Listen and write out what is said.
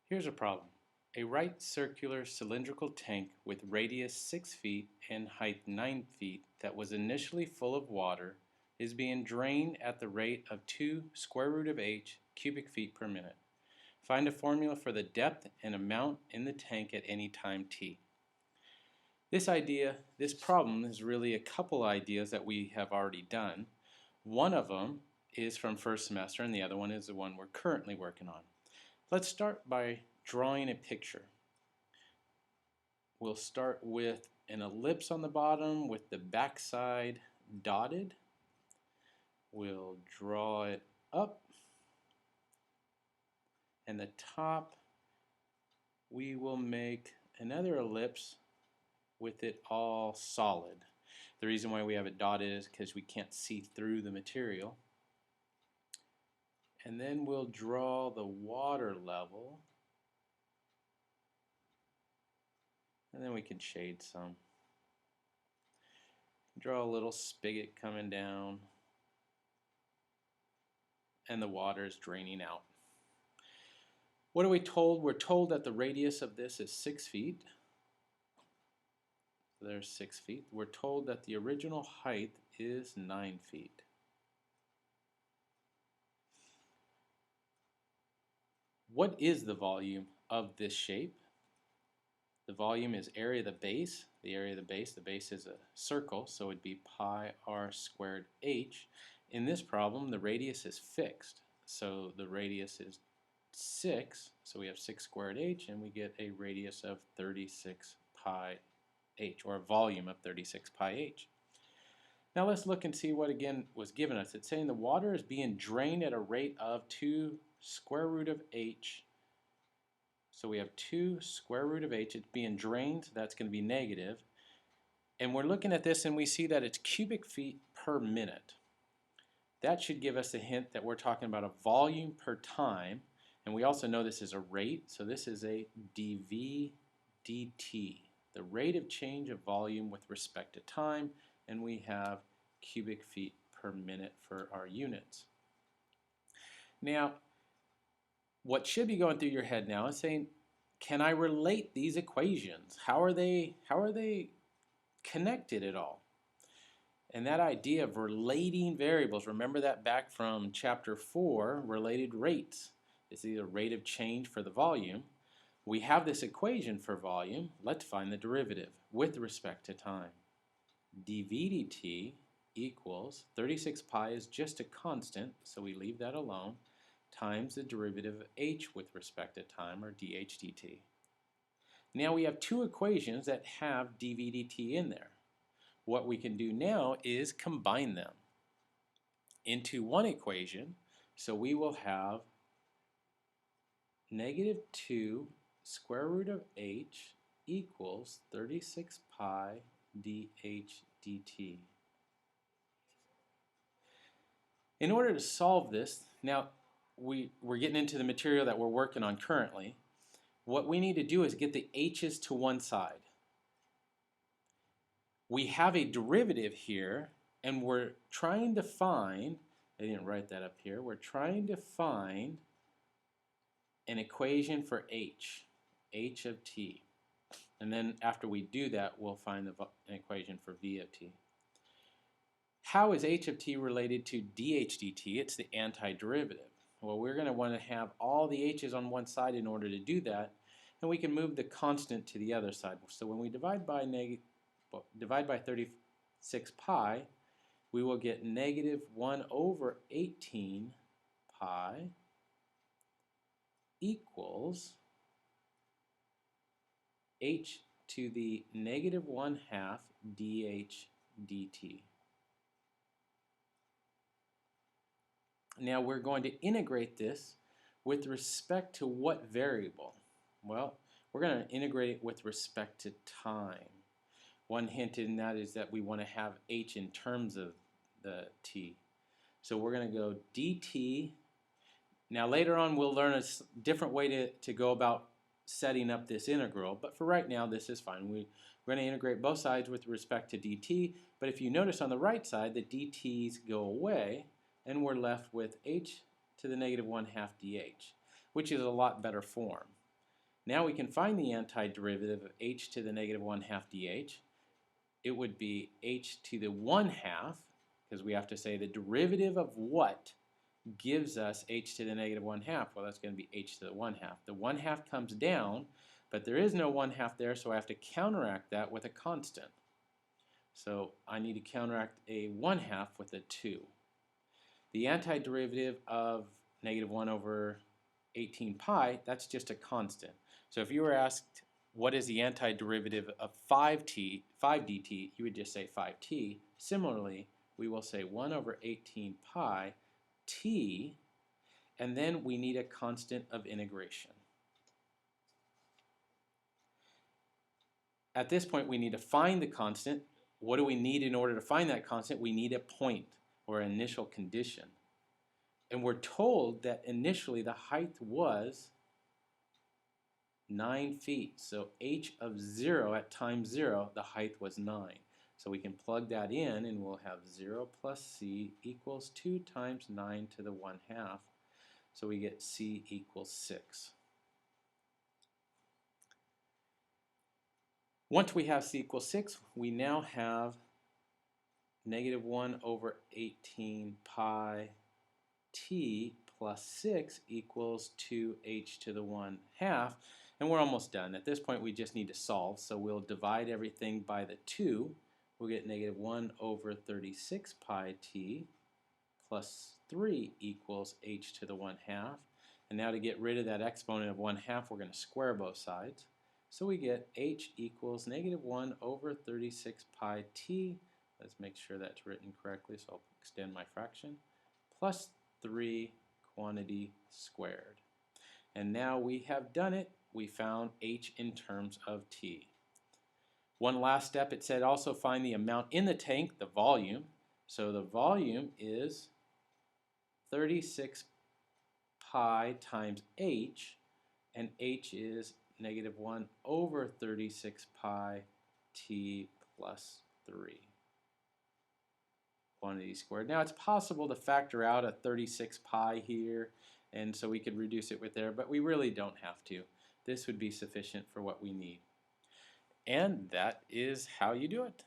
Here's a problem. A right circular cylindrical tank with radius 6 feet and height 9 feet that was initially full of water is being drained at the rate of 2 square root of h cubic feet per minute. Find a formula for the depth and amount in the tank at any time t. This problem is really a couple ideas that we have already done. One of them is from first semester and the other one is the one we're currently working on. Let's start by drawing a picture. We'll start with an ellipse on the bottom with the backside dotted. We'll draw it up, and the top we will make another ellipse with it all solid. The reason why we have it dotted is because we can't see through the material. And then we'll draw the water level, and then we can shade some. Draw a little spigot coming down, and the water is draining out. What are we told? We're told that the radius of this is 6 feet. So there's 6 feet. We're told that the original height is 9 feet. What is the volume of this shape? The volume is area of the base. The base is a circle, so it'd be pi r squared h. In this problem, the radius is fixed. So the radius is 6, so we have 6 squared h, and we get a radius of 36 pi h, or a volume of 36 pi h. Now let's look and see what again was given us. It's saying the water is being drained at a rate of 2 square root of h. So we have 2 square root of h. It's being drained, so that's going to be negative. And we're looking at this and we see that it's cubic feet per minute. That should give us a hint that we're talking about a volume per time. And we also know this is a rate, so this is a dV dt, the rate of change of volume with respect to time, and we have cubic feet per minute for our units. Now, what should be going through your head now is saying, can I relate these equations? How are they connected at all? And that idea of relating variables, remember that back from chapter 4, related rates. It's either rate of change for the volume. We have this equation for volume. Let's find the derivative with respect to time. dV dt equals 36 pi is just a constant, so we leave that alone, times the derivative of h with respect to time, or dh dt. Now we have two equations that have dV dt in there. What we can do now is combine them into one equation, so we will have negative 2 square root of h equals 36 pi dh dt. In order to solve this, now we're getting into the material that we're working on currently. What we need to do is get the h's to one side. We have a derivative here, and we're trying to find, I didn't write that up here, we're trying to find an equation for h of t. And then after we do that, we'll find an equation for v of t. How is h of t related to dh dt? It's the antiderivative. Well, we're going to want to have all the h's on one side in order to do that, and we can move the constant to the other side. So when we divide by 36 pi, we will get negative 1 over 18 pi equals h to the negative 1/2 dh dt. Now we're going to integrate this with respect to what variable? Well, we're going to integrate it with respect to time. One hint in that is that we want to have h in terms of the t. So we're going to go dt. Now later on we'll learn a different way to go about setting up this integral, but for right now this is fine. We're going to integrate both sides with respect to dt, but if you notice on the right side the dt's go away and we're left with h to the negative 1/2 dh, which is a lot better form. Now we can find the antiderivative of h to the negative 1/2 dh. It would be h to the 1/2, because we have to say the derivative of what gives us h to the negative 1/2. Well, that's going to be h to the 1/2. The 1/2 comes down, but there is no 1/2 there, so I have to counteract that with a constant. So I need to counteract a 1/2 with a 2. The antiderivative of negative 1 over 18 pi, that's just a constant. So if you were asked what is the antiderivative of 5 dt, you would just say 5t. Similarly, we will say 1 over 18 pi t, and then we need a constant of integration. At this point, we need to find the constant. What do we need in order to find that constant? We need a point, or an initial condition. And we're told that initially the height was 9 feet. So h of 0 at time 0, the height was 9. So we can plug that in and we'll have 0 plus c equals 2 times 9 to the 1/2. So we get c equals 6. Once we have c equals 6, we now have negative 1 over 18 pi t plus 6 equals 2h to the 1/2, and we're almost done. At this point we just need to solve, so we'll divide everything by the 2. We'll get negative 1 over 36 pi t plus 3 equals h to the 1/2. And now to get rid of that exponent of 1/2, we're going to square both sides. So we get h equals negative 1 over 36 pi t. Let's make sure that's written correctly, so I'll extend my fraction, plus 3 quantity squared. And now we have done it. We found h in terms of t. One last step, it said also find the amount in the tank, the volume. So the volume is 36 pi times h, and h is negative 1 over 36 pi t plus 3. Quantity squared. Now it's possible to factor out a 36 pi here, and so we could reduce it with there, but we really don't have to. This would be sufficient for what we need. And that is how you do it.